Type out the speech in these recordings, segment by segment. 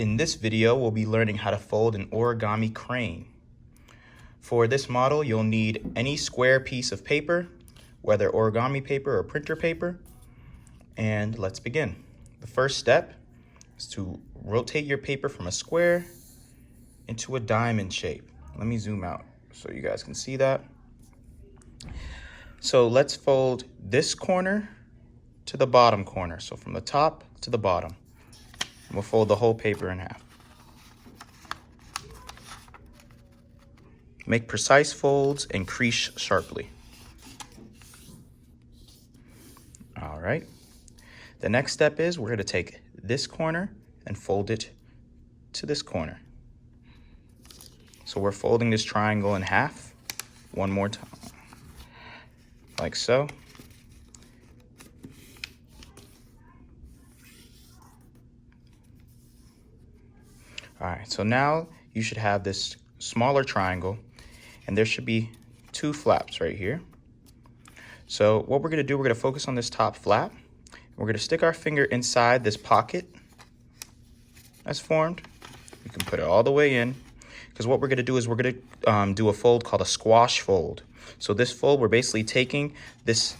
In this video, we'll be learning how to fold an origami crane. For this model, you'll need any square piece of paper, whether origami paper or printer paper. And let's begin. The first step is to rotate your paper from a square into a diamond shape. Let me zoom out so you guys can see that. So let's fold this corner to the bottom corner. So from the top to the bottom. And we'll fold the whole paper in half. Make precise folds and crease sharply. All right. The next step is we're going to take this corner and fold it to this corner. So we're folding this triangle in half one more time, like so. All right, so now you should have this smaller triangle, and there should be two flaps right here. So what we're going to do, we're going to focus on this top flap. We're going to stick our finger inside this pocket that's formed. You can put it all the way in, because what we're going to do is we're going to do a fold called a squash fold. So this fold, we're basically taking this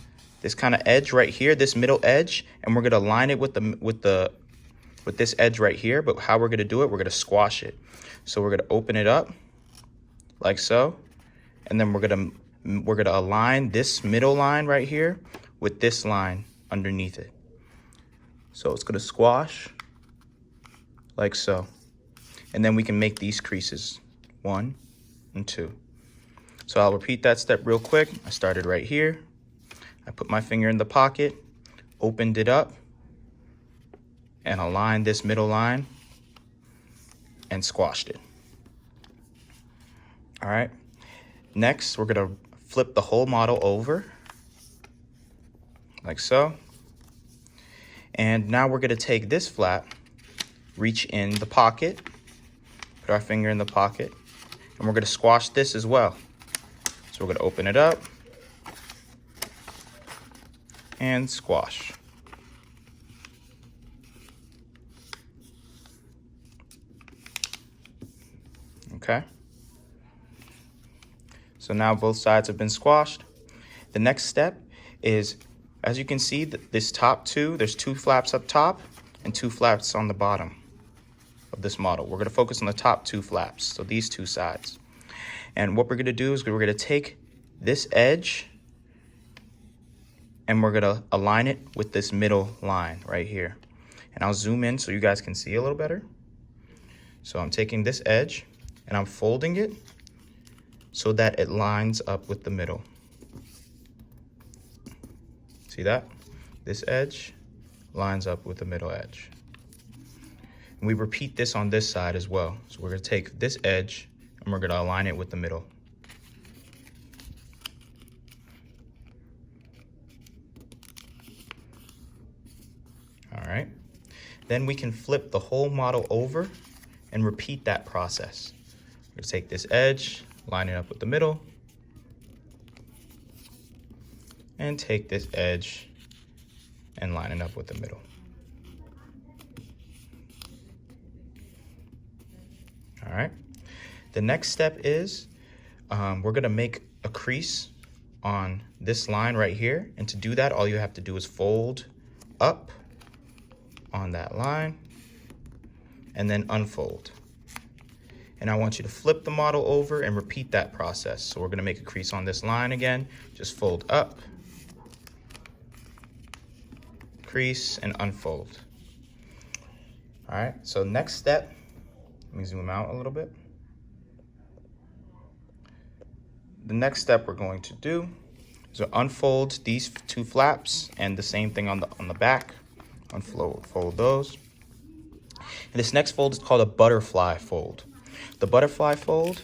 kind of edge right here, this middle edge, and we're going to line it with this edge right here. But how we're going to do it, we're going to squash it. So we're going to open it up like so, and then we're going to align this middle line right here with this line underneath it. So it's going to squash like so. And then we can make these creases, 1 and 2. So I'll repeat that step real quick. I started right here. I put my finger in the pocket, opened it up, and aligned this middle line and squashed it. All right. Next, we're going to flip the whole model over like so. And now we're going to take this flap, reach in the pocket, put our finger in the pocket, and we're going to squash this as well. So we're going to open it up and squash. Okay. So now both sides have been squashed. The next step is, as you can see, this top two, there's two flaps up top and two flaps on the bottom of this model. We're going to focus on the top two flaps, so these two sides. And what we're going to do is we're going to take this edge and we're going to align it with this middle line right here. And I'll zoom in so you guys can see a little better. So I'm taking this edge and I'm folding it so that it lines up with the middle. See that? This edge lines up with the middle edge. And we repeat this on this side as well. So we're going to take this edge and we're going to align it with the middle. All right. Then we can flip the whole model over and repeat that process. We're going to take this edge, line it up with the middle, and take this edge and line it up with the middle. All right. The next step is we're going to make a crease on this line right here. And to do that, all you have to do is fold up on that line and then unfold. And I want you to flip the model over and repeat that process. So we're going to make a crease on this line again. Just fold up, crease, and unfold. All right, so next step, let me zoom out a little bit. The next step we're going to do is to unfold these two flaps and the same thing on the back. Fold those. And this next fold is called a butterfly fold. The butterfly fold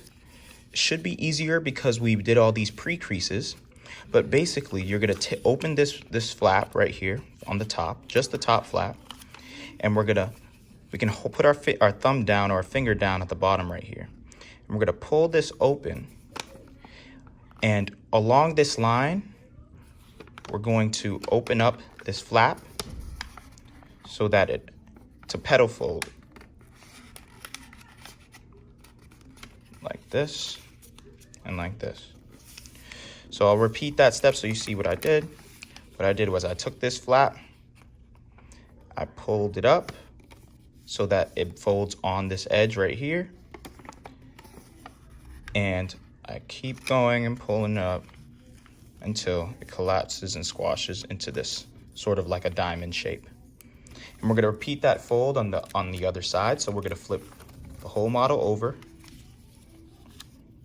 should be easier because we did all these pre-creases, but basically you're going to open this flap right here on the top, just the top flap, and we can put our thumb down or our finger down at the bottom right here. And we're going to pull this open, and along this line, we're going to open up this flap so that it's a petal fold. like this and like this. So I'll repeat that step so you see what I did. What I did was I took this flap, I pulled it up so that it folds on this edge right here. And I keep going and pulling up until it collapses and squashes into this sort of like a diamond shape. And we're gonna repeat that fold on the other side. So we're gonna flip the whole model over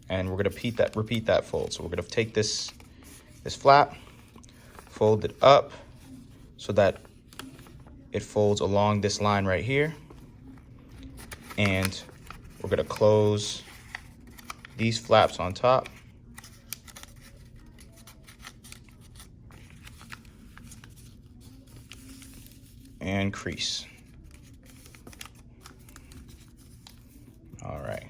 and we're gonna repeat that fold. So we're gonna take this flap, fold it up so that it folds along this line right here. And we're gonna close these flaps on top. And crease. All right.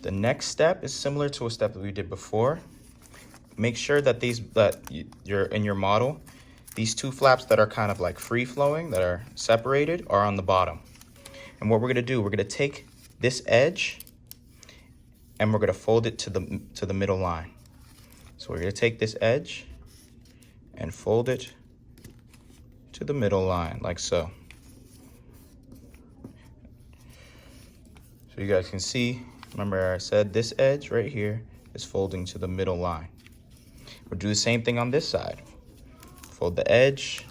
The next step is similar to a step that we did before. Make sure that you're in your model, these two flaps that are kind of like free flowing, that are separated, are on the bottom. And what we're gonna do, we're gonna take this edge and we're gonna fold it to the middle line. So we're gonna take this edge and fold it to the middle line, like so. So you guys can see, remember I said this edge right here is folding to the middle line. We'll do the same thing on this side. Fold the edge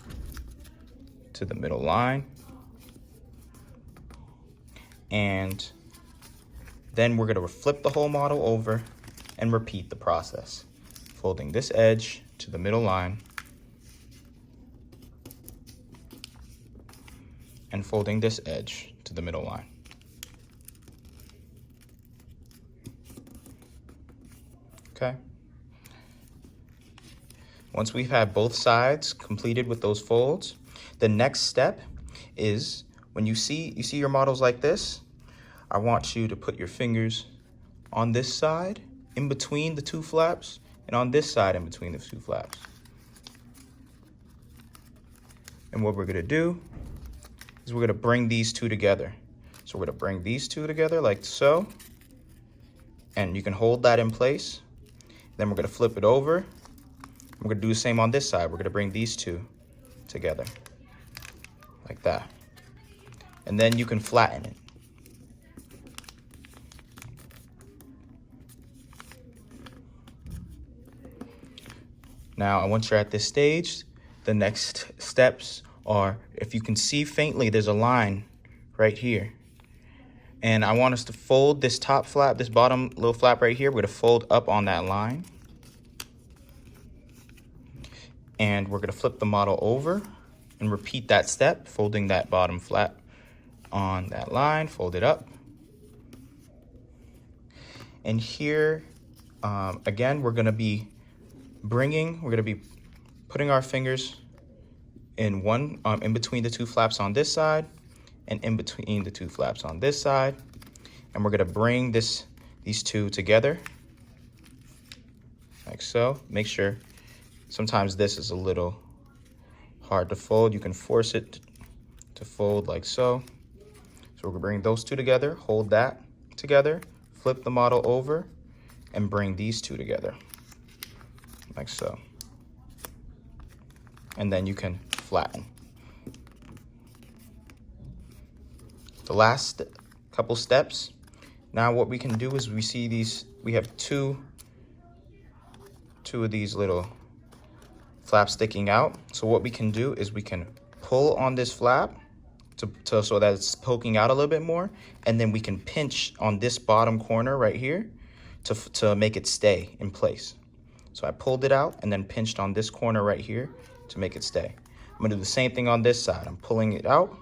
to the middle line. And then we're gonna flip the whole model over and repeat the process. Folding this edge to the middle line and folding this edge to the middle line. Okay. Once we've had both sides completed with those folds, the next step is when you see your models like this, I want you to put your fingers on this side in between the two flaps and on this side in between the two flaps. And what we're gonna do is we're gonna bring these two together. So we're gonna bring these two together like so, and you can hold that in place. Then we're gonna flip it over. We're gonna do the same on this side. We're gonna bring these two together like that. And then you can flatten it. Now, once you're at this stage, the next steps are, if you can see faintly, there's a line right here. And I want us to fold this top flap, this bottom little flap right here. We're gonna fold up on that line. And we're gonna flip the model over and repeat that step, folding that bottom flap on that line, fold it up. And here, again, we're gonna be putting our fingers in in between the two flaps on this side and in between the two flaps on this side. And we're gonna bring these two together like so. Make sure, sometimes this is a little hard to fold. You can force it to fold like so. So we're gonna bring those two together, hold that together, flip the model over, and bring these two together like so. And then you can flatten. The last couple steps. Now what we can do is we have two of these little flaps sticking out. So what we can do is we can pull on this flap so that it's poking out a little bit more, and then we can pinch on this bottom corner right here to make it stay in place. So I pulled it out and then pinched on this corner right here to make it stay. I'm gonna do the same thing on this side. I'm pulling it out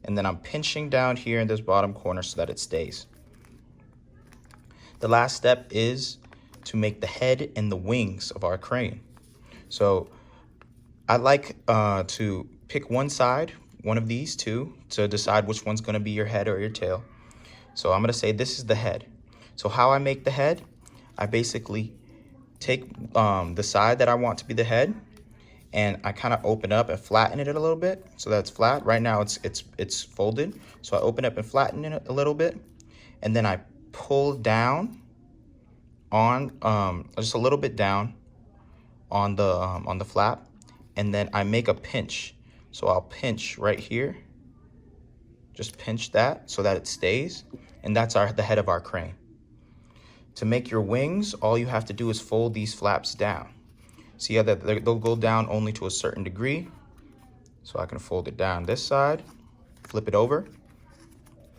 and then I'm pinching down here in this bottom corner so that it stays. The last step is to make the head and the wings of our crane. So I like to pick one side, one of these two, to decide which one's gonna be your head or your tail. So I'm gonna say this is the head. So how I make the head, I basically take the side that I want to be the head, and I kind of open up and flatten it a little bit so that's flat. Right now it's folded, so I open up and flatten it a little bit, and then I pull down on just a little bit down on the flap, and then I make a pinch. So I'll pinch right here, just pinch that so that it stays, and that's the head of our crane. To make your wings, all you have to do is fold these flaps down. See how that they'll go down only to a certain degree. So I can fold it down this side, flip it over,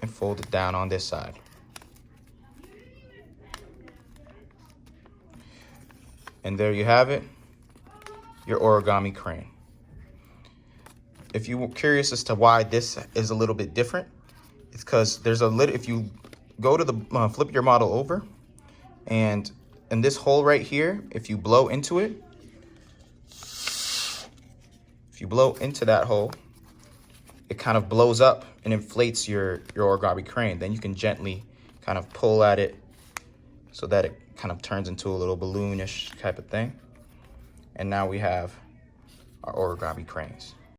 and fold it down on this side. And there you have it, your origami crane. If you were curious as to why this is a little bit different, it's because there's a little, if you go to the, flip your model over, and in this hole right here, if you blow into it, if you blow into that hole, it kind of blows up and inflates your origami crane. Then you can gently kind of pull at it so that it kind of turns into a little balloonish type of thing. And now we have our origami cranes.